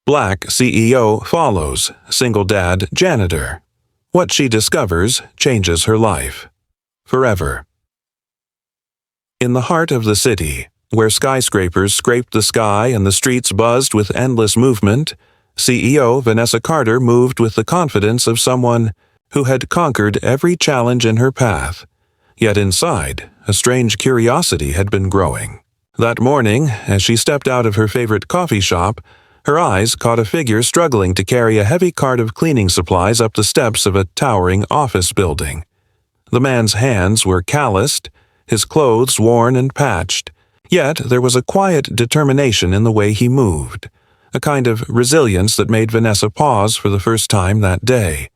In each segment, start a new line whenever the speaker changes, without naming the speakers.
Black CEO follows single dad janitor. What she discovers changes her life. Forever. In the heart of the city, where skyscrapers scraped the sky and the streets buzzed with endless movement, CEO Vanessa Carter moved with the confidence of someone who had conquered every challenge in her path. Yet inside, a strange curiosity had been growing. That morning, as she stepped out of her favorite coffee shop, her eyes caught a figure struggling to carry a heavy cart of cleaning supplies up the steps of a towering office building. The man's hands were calloused, his clothes worn and patched, yet there was a quiet determination in the way he moved, a kind of resilience that made Vanessa pause for the first time that day.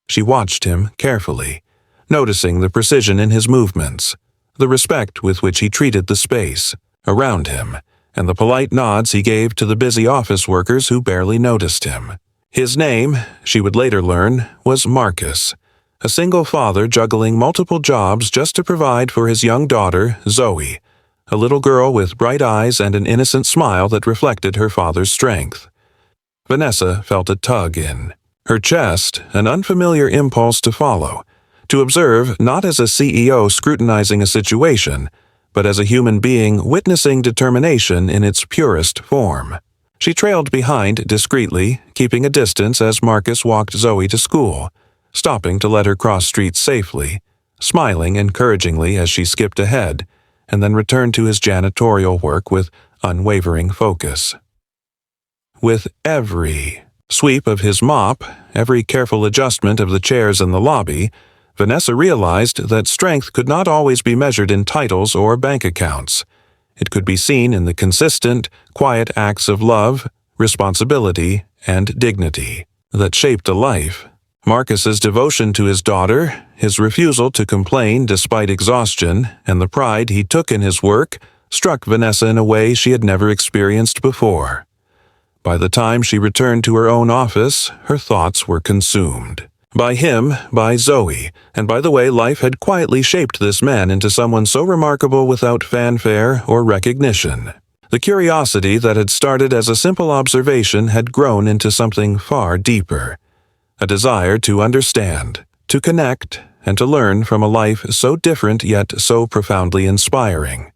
She watched him carefully, noticing the precision in his movements, the respect with which he treated the space around him, and the polite nods he gave to the busy office workers who barely noticed him. His name, she would later learn, was Marcus, a single father juggling multiple jobs just to provide for his young daughter, Zoe, a little girl with bright eyes and an innocent smile that reflected her father's strength. Vanessa felt a tug in her chest, an unfamiliar impulse to follow, to observe not as a CEO scrutinizing a situation, but as a human being witnessing determination in its purest form. She trailed behind discreetly, keeping a distance as Marcus walked Zoe to school, stopping to let her cross streets safely, smiling encouragingly as she skipped ahead, and then returned to his janitorial work with unwavering focus. With every sweep of his mop, every careful adjustment of the chairs in the lobby, Vanessa realized that strength could not always be measured in titles or bank accounts. It could be seen in the consistent, quiet acts of love, responsibility, and dignity that shaped a life. Marcus's devotion to his daughter, his refusal to complain despite exhaustion, and the pride he took in his work struck Vanessa in a way she had never experienced before. By the time she returned to her own office, her thoughts were consumed. By him, by Zoe, and by the way life had quietly shaped this man into someone so remarkable without fanfare or recognition. The curiosity that had started as a simple observation had grown into something far deeper. A desire to understand, to connect, and to learn from a life so different yet so profoundly inspiring.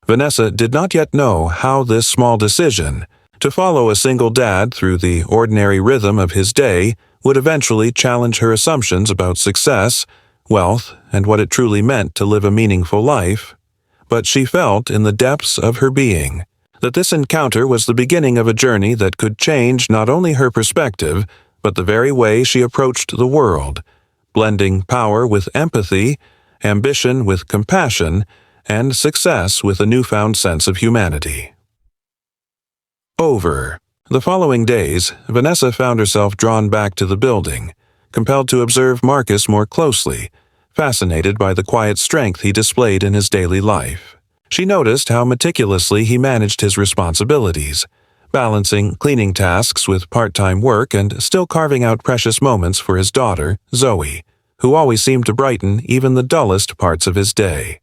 Vanessa did not yet know how this small decision, to follow a single dad through the ordinary rhythm of his day, would eventually challenge her assumptions about success, wealth, and what it truly meant to live a meaningful life. But she felt in the depths of her being that this encounter was the beginning of a journey that could change not only her perspective, but the very way she approached the world, blending power with empathy, ambition with compassion, and success with a newfound sense of humanity. Over the following days, Vanessa found herself drawn back to the building, compelled to observe Marcus more closely, fascinated by the quiet strength he displayed in his daily life. She noticed how meticulously he managed his responsibilities, balancing cleaning tasks with part-time work and still carving out precious moments for his daughter, Zoe, who always seemed to brighten even the dullest parts of his day.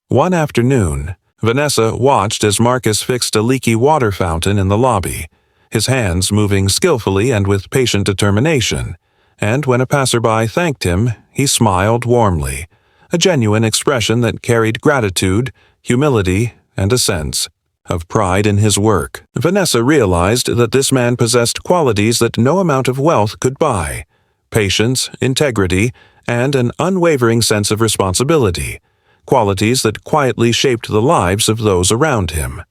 One afternoon, Vanessa watched as Marcus fixed a leaky water fountain in the lobby, his hands moving skillfully and with patient determination, and when a passerby thanked him, he smiled warmly, a genuine expression that carried gratitude, humility, and a sense of pride in his work. Vanessa realized that this man possessed qualities that no amount of wealth could buy: patience, integrity, and an unwavering sense of responsibility, qualities that quietly shaped the lives of those around him.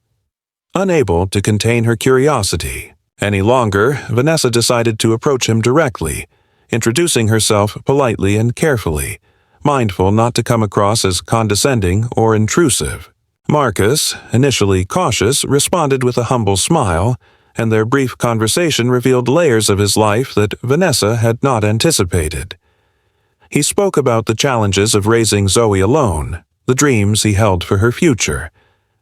Unable to contain her curiosity any longer, Vanessa decided to approach him directly, introducing herself politely and carefully, mindful not to come across as condescending or intrusive. Marcus, initially cautious, responded with a humble smile, and their brief conversation revealed layers of his life that Vanessa had not anticipated. He spoke about the challenges of raising Zoe alone, the dreams he held for her future,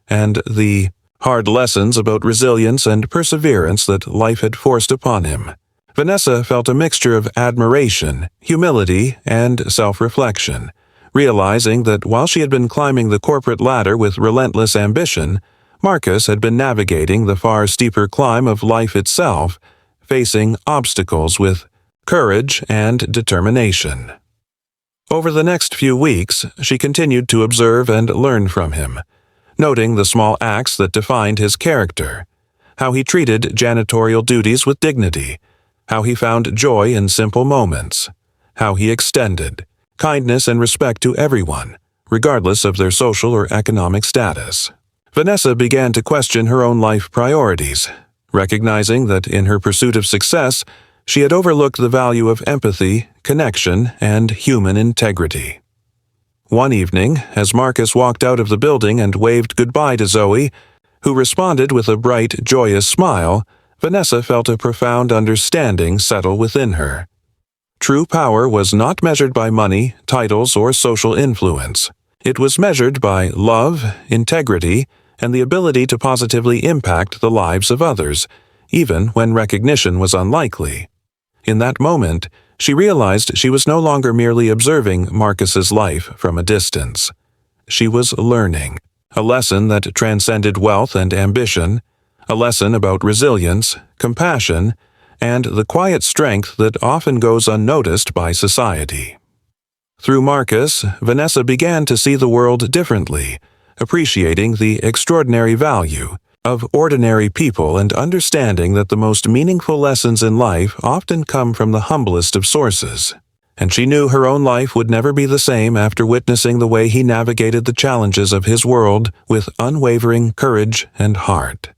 and the hard lessons about resilience and perseverance that life had forced upon him. Vanessa felt a mixture of admiration, humility, and self-reflection, realizing that while she had been climbing the corporate ladder with relentless ambition, Marcus had been navigating the far steeper climb of life itself, facing obstacles with courage and determination. Over the next few weeks, she continued to observe and learn from him, noting the small acts that defined his character, how he treated janitorial duties with dignity, how he found joy in simple moments, how he extended kindness and respect to everyone, regardless of their social or economic status. Vanessa began to question her own life priorities, recognizing that in her pursuit of success, she had overlooked the value of empathy, connection, and human integrity. One evening, as Marcus walked out of the building and waved goodbye to Zoe, who responded with a bright, joyous smile, Vanessa felt a profound understanding settle within her. True power was not measured by money, titles, or social influence. It was measured by love, integrity, and the ability to positively impact the lives of others, even when recognition was unlikely. In that moment, she realized she was no longer merely observing Marcus's life from a distance. She was learning, a lesson that transcended wealth and ambition, a lesson about resilience, compassion, and the quiet strength that often goes unnoticed by society. Through Marcus, Vanessa began to see the world differently, appreciating the extraordinary value of ordinary people and understanding that the most meaningful lessons in life often come from the humblest of sources. And she knew her own life would never be the same after witnessing the way he navigated the challenges of his world with unwavering courage and heart.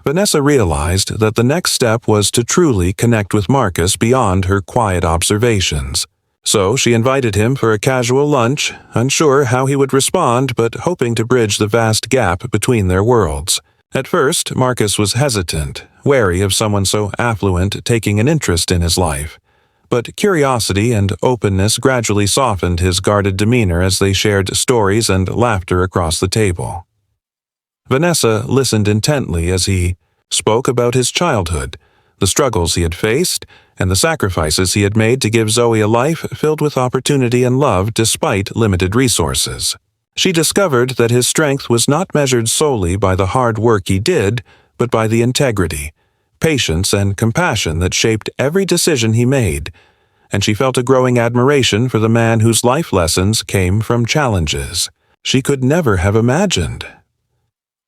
Vanessa realized that the next step was to truly connect with Marcus beyond her quiet observations. So she invited him for a casual lunch, unsure how he would respond but hoping to bridge the vast gap between their worlds. At first, Marcus was hesitant, wary of someone so affluent taking an interest in his life. But curiosity and openness gradually softened his guarded demeanor as they shared stories and laughter across the table. Vanessa listened intently as he spoke about his childhood, the struggles he had faced, and the sacrifices he had made to give Zoe a life filled with opportunity and love despite limited resources. She discovered that his strength was not measured solely by the hard work he did, but by the integrity, patience, and compassion that shaped every decision he made, and she felt a growing admiration for the man whose life lessons came from challenges she could never have imagined.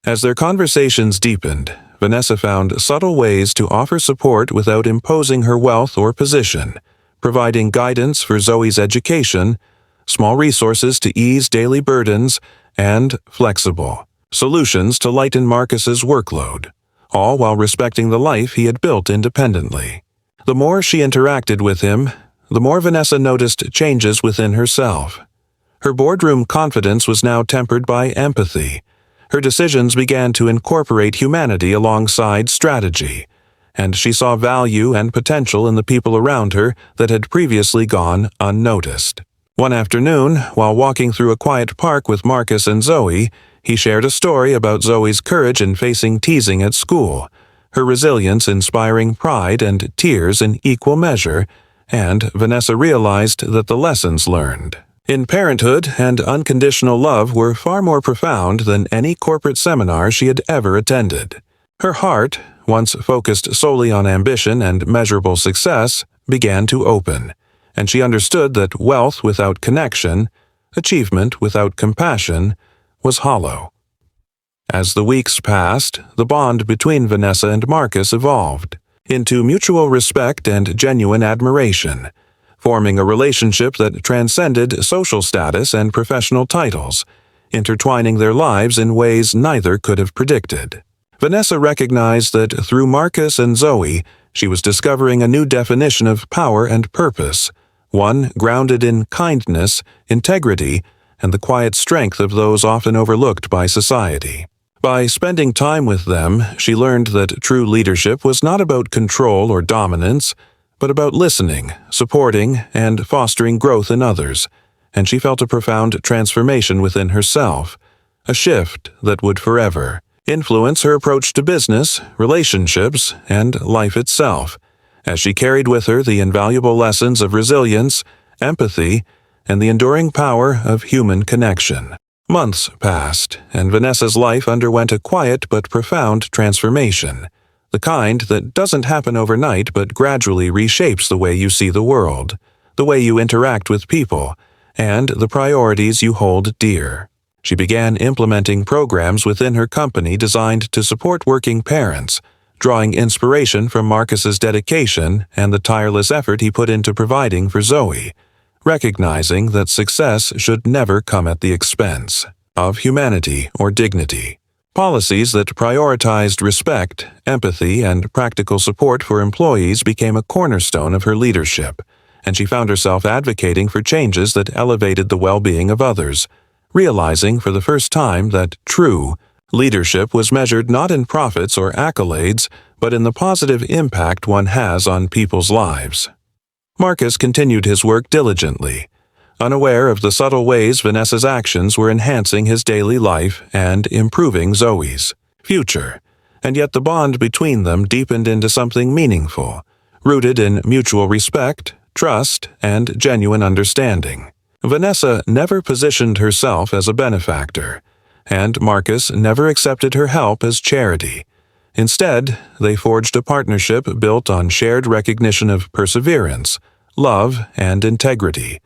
As their conversations deepened, Vanessa found subtle ways to offer support without imposing her wealth or position, providing guidance for Zoe's education, small resources to ease daily burdens, and flexible solutions to lighten Marcus's workload, all while respecting the life he had built independently. The more she interacted with him, the more Vanessa noticed changes within herself. Her boardroom confidence was now tempered by empathy. Her decisions began to incorporate humanity alongside strategy, and she saw value and potential in the people around her that had previously gone unnoticed. One afternoon, while walking through a quiet park with Marcus and Zoe, he shared a story about Zoe's courage in facing teasing at school, her resilience inspiring pride and tears in equal measure, and Vanessa realized that the lessons learned in parenthood and unconditional love were far more profound than any corporate seminar she had ever attended. Her heart, once focused solely on ambition and measurable success, began to open, and she understood that wealth without connection, achievement without compassion, was hollow. As the weeks passed, the bond between Vanessa and Marcus evolved into mutual respect and genuine admiration, forming a relationship that transcended social status and professional titles, intertwining their lives in ways neither could have predicted. Vanessa recognized that through Marcus and Zoe, she was discovering a new definition of power and purpose, one grounded in kindness, integrity, and the quiet strength of those often overlooked by society. By spending time with them, she learned that true leadership was not about control or dominance, but about listening, supporting, and fostering growth in others, and she felt a profound transformation within herself, a shift that would forever influence her approach to business, relationships, and life itself, as she carried with her the invaluable lessons of resilience, empathy, and the enduring power of human connection. Months passed, and Vanessa's life underwent a quiet but profound transformation, the kind that doesn't happen overnight but gradually reshapes the way you see the world, the way you interact with people, and the priorities you hold dear. She began implementing programs within her company designed to support working parents, drawing inspiration from Marcus's dedication and the tireless effort he put into providing for Zoe, recognizing that success should never come at the expense of humanity or dignity. Policies that prioritized respect, empathy, and practical support for employees became a cornerstone of her leadership, and she found herself advocating for changes that elevated the well-being of others, realizing for the first time that true leadership was measured not in profits or accolades, but in the positive impact one has on people's lives. Marcus continued his work diligently, unaware of the subtle ways Vanessa's actions were enhancing his daily life and improving Zoe's future, and yet the bond between them deepened into something meaningful, rooted in mutual respect, trust, and genuine understanding. Vanessa never positioned herself as a benefactor, and Marcus never accepted her help as charity. Instead, they forged a partnership built on shared recognition of perseverance, love, and integrity,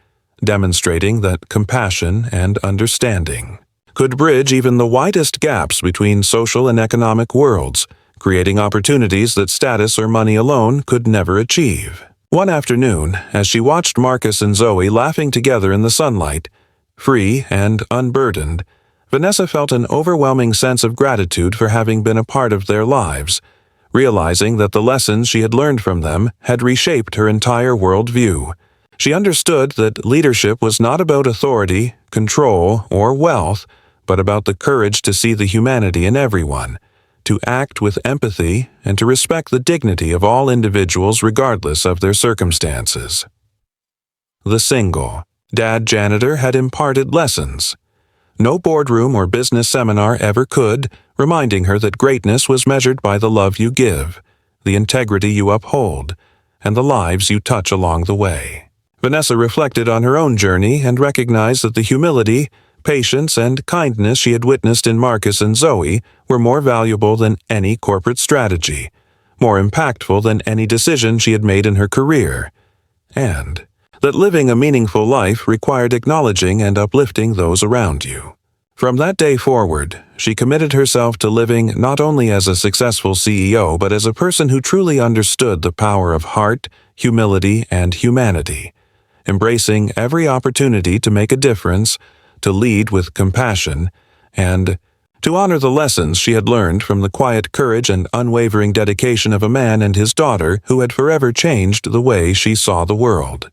demonstrating that compassion and understanding could bridge even the widest gaps between social and economic worlds, creating opportunities that status or money alone could never achieve. One afternoon, as she watched Marcus and Zoe laughing together in the sunlight, free and unburdened, Vanessa felt an overwhelming sense of gratitude for having been a part of their lives, realizing that the lessons she had learned from them had reshaped her entire worldview. She understood that leadership was not about authority, control, or wealth, but about the courage to see the humanity in everyone, to act with empathy, and to respect the dignity of all individuals regardless of their circumstances. The single dad janitor had imparted lessons. No boardroom or business seminar ever could, reminding her that greatness was measured by the love you give, the integrity you uphold, and the lives you touch along the way. Vanessa reflected on her own journey and recognized that the humility, patience, and kindness she had witnessed in Marcus and Zoe were more valuable than any corporate strategy, more impactful than any decision she had made in her career, and that living a meaningful life required acknowledging and uplifting those around you. From that day forward, she committed herself to living not only as a successful CEO but as a person who truly understood the power of heart, humility, and humanity, embracing every opportunity to make a difference, to lead with compassion, and to honor the lessons she had learned from the quiet courage and unwavering dedication of a man and his daughter who had forever changed the way she saw the world.